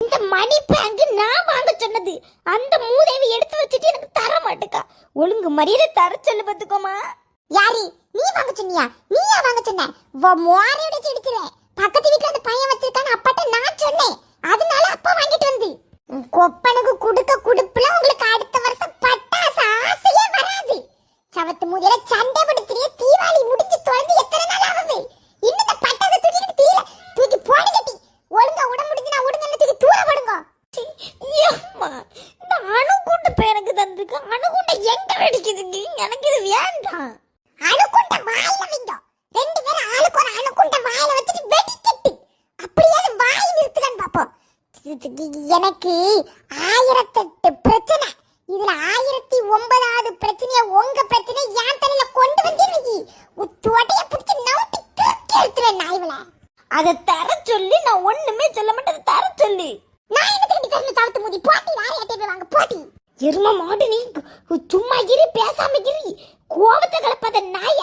இந்த மணி பேங்க் நான் வாங்க சொன்னது. அந்த மூதேவி எடுத்து வச்சுட்டு எனக்கு தர மாட்டேக்கா. ஒழுங்கு மரியாதை தர சொல்லு பாத்துக்கோமா. யாரு நீ வாங்க சொன்னியா? நீயா வாங்க சொன்ன? மோரையோட சிடிச்சிரே. பக்கத்து வீட்ல அந்த பையன் வச்சிருக்கான அப்பாட்ட நான் சொன்னேன். அதனால அப்பா வாங்கிட்டு வந்து. கொப்பனுக்கு குடுக்க குடுப்புல உங்களுக்கு அடுத்த வருஷம் பட்டாசு ஆசையே வராது. சவத்து மூதில சண்டை படுத்துறிய. தீபாவளி முடிஞ்சு தொலைஞ்சு எத்தனை நாள் ஆகுது? இன்னும் இந்த பட்டாசு தூக்கிட்டு தீல தூக்கி போடு கட்டி. ஒழுங்கா உட முடிஞ்சுனா உடுங்கன்னு தூக்கி தூர போடுங்க. ஏம்மா இந்த அணுகுண்டு பேருக்கு தந்துருக்கு. அணுகுண்டை எங்க வெடிக்குதுங்க? எனக்கு இது வேண்டாம். அணுகுண்ட வாயில வைங்க. ரெண்டு பேரும் ஆளுக்கு ஒரு அணுகுண்ட வாயில வச்சிட்டு வெடிக்கட்டு. அப்படியே வாய் நிறுத்துதான் பாப்போம். எனக்கு 1008 பிரச்சனை. இதுல 1009வது பிரச்சனைய உங்க பிரச்சனை என் தலையில கொண்டு வந்துருவீங்க. உத்தோடைய பிடிச்சி நவுட்டி கிறுக்கி எடுத்துறேன் நாய்வல. அதை தர சொல்லி நான் ஒண்ணுமே சொல்ல மாட்டேன். தர சொல்லி நான் என்ன திரும்பி தரணும்? சவத்து மூதி போட்டி யாரையாட்டே போய் வாங்க போட்டி. எரும மாடு நீ சும்மா இரு, பேசாம இரு. கோவத்தை கலப்பாத நாய.